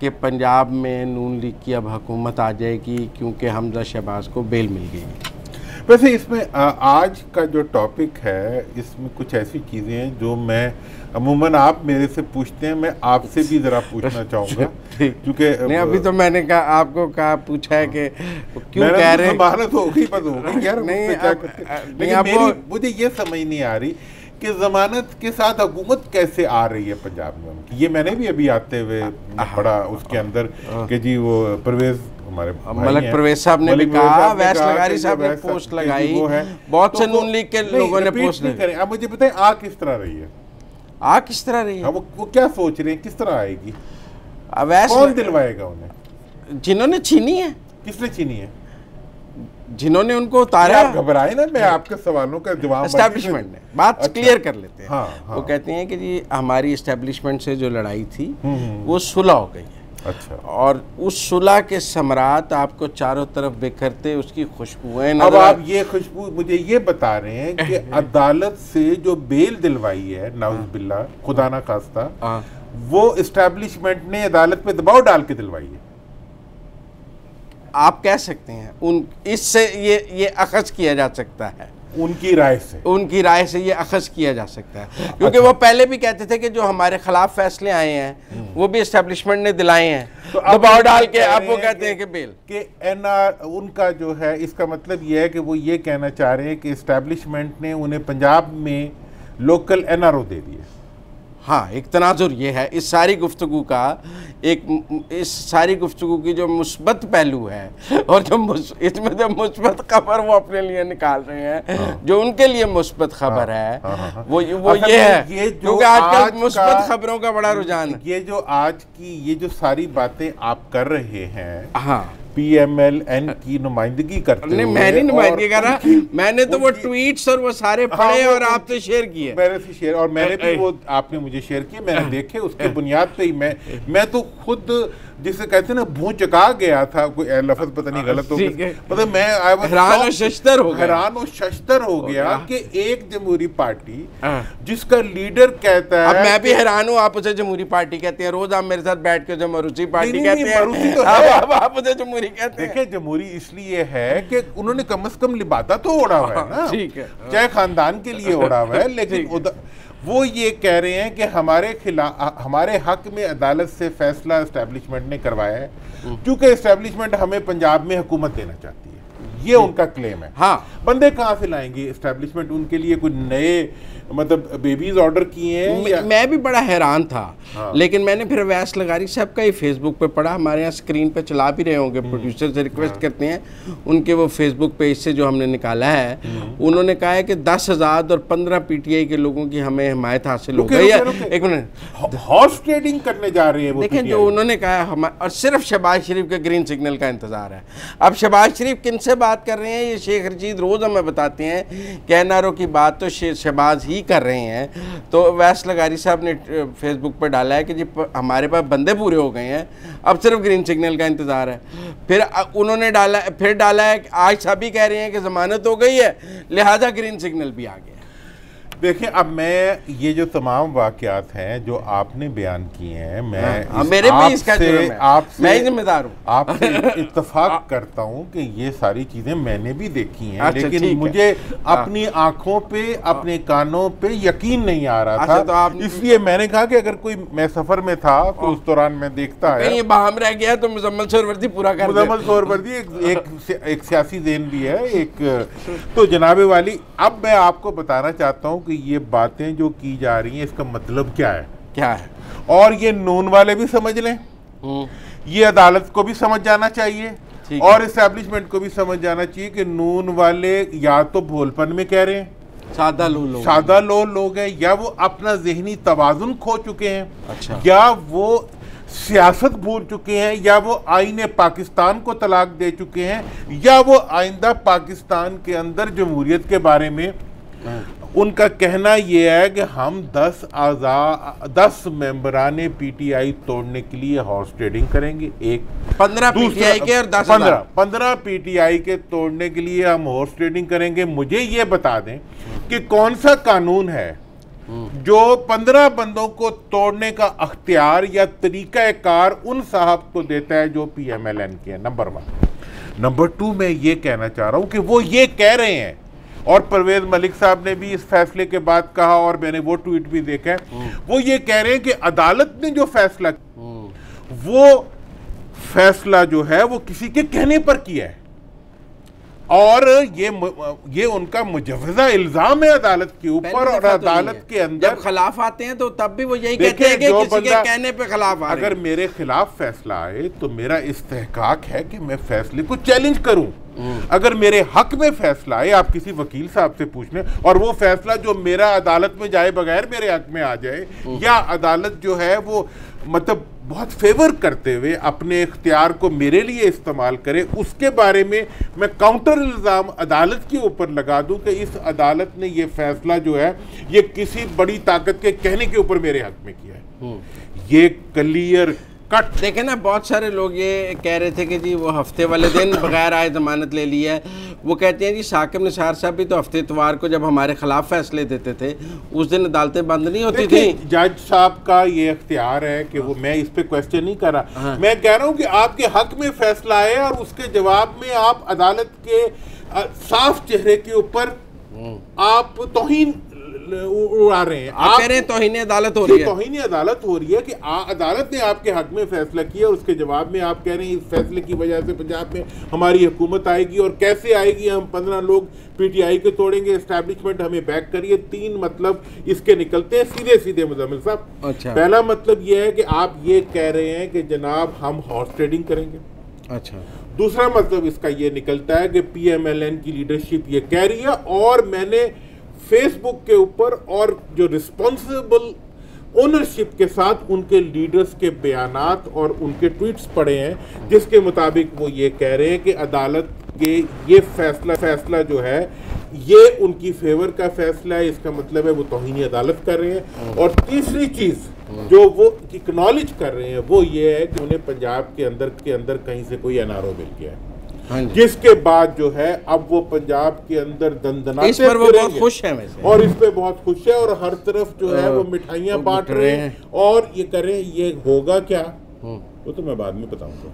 कि पंजाब में नून लीग की अब हुकूमत आ जाएगी क्योंकि हमजा शहबाज को बेल मिल गई। वैसे इसमें आज का जो टॉपिक है इसमें कुछ ऐसी चीज़ें हैं जो मैं अमूमन आप मेरे से पूछते हैं, मैं आपसे भी ज़रा पूछना चाहूँगा क्योंकि नहीं अभी तो मैंने कहा आपको कहा पूछा है कि क्यों कह रहे हैं जमानत होगी बस होगी यार, नहीं मुझे ये समझ नहीं आ रही कि जमानत के साथ हुकूमत कैसे आ रही है पंजाब में उनकी। ये मैंने भी अभी आते हुए पढ़ा उसके अंदर कि जी वो परवेज हमारे मलक परवेज साहब ने भी कहा, वैस लगारी साहब ने पोस्ट लगाई, बहुत से नून लीग के लोगों ने पोस्ट नहीं करें। अब मुझे बताएं आ किस तरह रही है, आ किस तरह रही है, वो क्या सोच रहे हैं, किस तरह आएगी, कौन दिलवाएगा उन्हें, जिन्होंने छीनी है, किसने छीनी है, जिन्होंने उनको उतारा। आप घबराए ना, मैं आपके सवालों का जवाब एस्टैब्लिशमेंट ने बात क्लियर कर लेते हैं। हाँ। वो कहते हैं कि जी हमारी एस्टैब्लिशमेंट से जो लड़ाई थी वो सुलह हो गई है। अच्छा। और उस सुलह के समरात आपको चारों तरफ बिखरते उसकी खुशबुएं अब आप ये खुशबू मुझे ये बता रहे हैं कि अदालत से जो बेल दिलवाई है नाउज़ बिल्ला खुदा ना खास्ता, वो एस्टैब्लिशमेंट ने अदालत पे दबाव डाल के दिलवाई है। आप कह सकते हैं उन इससे ये अखज़ किया जा सकता है, उनकी राय से ये अखज़ किया जा सकता है क्योंकि वो पहले भी कहते थे कि जो हमारे खिलाफ फैसले आए हैं वो भी एस्टैब्लिशमेंट ने दिलाए हैं, तो दबाव डाल के अब वो कहते हैं कि बेल के एनआर उनका जो है, इसका मतलब ये है कि वो ये कहना चाह रहे हैं कि एस्टैब्लिशमेंट ने उन्हें पंजाब में लोकल एनआरओ दे दिए। हाँ, एक तनाजुर ये है इस सारी गुफ्तगू का, इस सारी गुफ्तगू की जो मुस्बत पहलू है और जो इसमें जो मुस्बत खबर वो अपने लिए निकाल रहे हैं, जो उनके लिए मुस्बत खबर है वो ये है क्योंकि आजकल मुस्बत खबरों का बड़ा रुझान है। ये जो आज की ये जो सारी बातें आप कर रहे हैं, हाँ, PMLN की नुमाइंदगी करते हैं। नहीं, मैं नहीं नुमाइंदगी कर रहा, मैंने तो वो ट्वीट्स और वो सारे पढ़े और आपसे शेयर किए, मेरे से शेयर, और मैंने भी वो आपने मुझे शेयर किए, मैंने देखे, उसके बुनियाद पे ही मैं तो खुद जिसे कहते हैं ना भूं चका गया था, कोई लफ्ज पता नहीं गलत हो गया, मतलब मैं हैरान और शश्तर हो गया कि एक जमहूरी पार्टी जिसका लीडर कहता है, अब मैं भी हैरान हूँ, आप उसे जमहूरी पार्टी कहते हैं, रोज आप मेरे साथ बैठ के जमहूरी पार्टी कहते हैं, आप उसे जमहूरी कहते हैं। देखिए जमहूरी इसलिए है कि उन्होंने कम से कम लिबादा तो ओढ़ा हुआ है ना, ठीक है, चाहे खानदान के लिए ओढ़ा हुआ है, लेकिन वो ये कह रहे हैं कि हमारे खिलाफ, हमारे हक में अदालत से फैसला एस्टैब्लिशमेंट ने करवाया है क्योंकि एस्टैब्लिशमेंट हमें पंजाब में हुकूमत देना चाहती है, ये उनका क्लेम है। हाँ, बंदे कहाँ से लाएंगे एस्टैब्लिशमेंट, उनके लिए कुछ नए मतलब बेबीज ऑर्डर किए हैं? मैं भी बड़ा हैरान था। हाँ। लेकिन मैंने फिर वैस लगारी साहब का ही फेसबुक पे पढ़ा, हमारे यहाँ स्क्रीन पे चला भी रहे होंगे, प्रोड्यूसर से रिक्वेस्ट करते हैं उनके वो फेसबुक पेज से जो हमने निकाला है, उन्होंने कहा है कि 10 आज़ाद और 15 PTI के लोगों की हमें हिमायत हासिल हो गई है। एक मिनट, हॉर्स ट्रेडिंग करने जा रही है वो, देखें जो उन्होंने कहा, और सिर्फ शहबाज शरीफ के ग्रीन सिग्नल का इंतजार है। अब शहबाज शरीफ किन से बात कर रहे हैं, ये शेख रशीद रोज़ हमें बताते हैं कि एनआरओ की बात तो शहबाज ही कर रहे हैं। तो वैस लगारी साहब ने फेसबुक पर डाला है कि जी हमारे पास बंदे पूरे हो गए हैं, अब सिर्फ ग्रीन सिग्नल का इंतज़ार है। फिर उन्होंने डाला है कि आज सभी कह रहे हैं कि ज़मानत हो गई है, लिहाजा ग्रीन सिग्नल भी आ गया। देखिए अब मैं ये जो तमाम वाक़यात हैं जो आपने बयान किए हैं, मैं मेरे भी इसका मैं ही जिम्मेदार हूँ, आपसे इत्तफाक करता हूँ कि ये सारी चीज़ें मैंने भी देखी हैं। अच्छा, लेकिन मुझे अपनी आंखों पे, अपने कानों पे यकीन नहीं आ रहा था, तो इसलिए मैंने कहा कि अगर कोई, मैं सफ़र में था तो उस दौरान मैं देखता है, ये बाहम रह गया तो मुजम्मल सोहरवर्दी पूरा कर, मुजम्मल सोहरवर्दी एक सियासी ज़हन भी है एक। तो जनाबे वाली, अब मैं आपको बताना चाहता हूँ कि ये बातें जो की जा रही हैं इसका मतलब क्या है, और ये नून वाले भी समझ लें, ये अदालत को भी समझ जाना चाहिए और एस्टैब्लिशमेंट को भी समझ जाना चाहिए कि नून वाले या तो भोलपन में कह रहे हैं, सादा लोग हैं, या वो अपना ज़हनी तवाज़ुन खो चुके हैं। अच्छा। या वो सियासत भूल चुके हैं, या वो आईने पाकिस्तान को तलाक दे चुके हैं, या वो आइंदा पाकिस्तान के अंदर जमहूरियत के बारे में उनका कहना यह है कि हम 10 मेंबराने PTI तोड़ने के लिए हॉर्स ट्रेडिंग करेंगे, 15 PTI के और 15 PTI के तोड़ने के लिए हम हॉर्स ट्रेडिंग करेंगे। मुझे ये बता दें कि कौन सा कानून है जो 15 बंदों को तोड़ने का अख्तियार या तरीकाकार उन साहब को देता है जो PMLN के हैं, नंबर 1। नंबर 2, मैं ये कहना चाह रहा हूं कि वो ये कह रहे हैं, और परवेज मलिक साहब ने भी इस फैसले के बाद कहा और मैंने वो ट्वीट भी देखा है, वो ये कह रहे हैं कि अदालत ने जो फैसला, वो फैसला जो है वो किसी के कहने पर किया है, और ये उनका मुजव्वज़ा इल्जाम है अदालत के ऊपर, और अदालत के अंदर जब खिलाफ आते हैं तो तब भी वो यही कहते हैं कि किसी के कहने पे खिलाफ आ रहे हैं। अगर मेरे खिलाफ फैसला आए तो मेरा इस्तेहकाक है कि मैं फैसले को चैलेंज करूं। अगर मेरे हक में फैसला आए, आप किसी वकील साहब से पूछ लें, और वो फैसला जो मेरा अदालत में जाए बगैर मेरे हक में आ जाए, या अदालत जो है वो मतलब बहुत फेवर करते हुए अपने इख्तियार को मेरे लिए इस्तेमाल करे, उसके बारे में मैं काउंटर इल्ज़ाम अदालत के ऊपर लगा दूं कि इस अदालत ने ये फैसला जो है ये किसी बड़ी ताकत के कहने के ऊपर मेरे हक में किया है, ये क्लियर कट। देखें ना, बहुत सारे लोग ये कह रहे थे कि जी वो हफ्ते वाले दिन बगैर आए जमानत ले ली है। वो कहते हैं जी साकिब निसार साहब भी तो हफ्ते इतवार को जब हमारे खिलाफ फैसले देते थे उस दिन अदालतें बंद नहीं होती थी। जज साहब का ये इख्तियार है कि वो, मैं इस पे क्वेश्चन नहीं कर रहा, मैं कह रहा हूँ कि आपके हक में फैसला आए और उसके जवाब में आप अदालत के साफ चेहरे के ऊपर आप तौहीन उड़ा रहे हैं। आप कह रहे हैं तौहीन अदालत हो रही है। तौहीन अदालत हो रही है कि अदालत ने आपके हक में फैसला किया, उसके जवाब में आप कह रहे हैं इस फैसले की वजह से पंजाब में हमारी हुकूमत आएगी, और कैसे आएगी, हम 15 लोग PTI के तोड़ेंगे, एस्टैब्लिशमेंट हमें बैक करिए। 3 मतलब इसके निकलते हैं सीधे सीधे मुजम्मिल साहब। अच्छा। पहला मतलब यह है कि आप ये कह रहे हैं कि जनाब हम हॉर्स ट्रेडिंग करेंगे। अच्छा। दूसरा मतलब इसका ये निकलता है कि PMLN की लीडरशिप ये कह रही है, और मैंने फेसबुक के ऊपर और जो रिस्पॉन्सिबल ओनरशिप के साथ उनके लीडर्स के बयानात और उनके ट्वीट्स पढ़े हैं, जिसके मुताबिक वो ये कह रहे हैं कि अदालत के ये फैसला जो है ये उनकी फेवर का फैसला है, इसका मतलब है वो तौहीन अदालत कर रहे हैं। और तीसरी चीज जो वो एक्नॉलेज कर रहे हैं वो ये है कि उन्हें पंजाब के अंदर कहीं से कोई NRO मिल गया है, जिसके बाद जो है अब वो पंजाब के अंदर दंदनाते इस पर वो बहुत खुश है वैसे, और इस पे बहुत खुश है, और हर तरफ जो है वो मिठाइयाँ बांट रहे हैं, और ये कर रहे हैं। ये होगा क्या वो तो मैं बाद में बताऊंगा।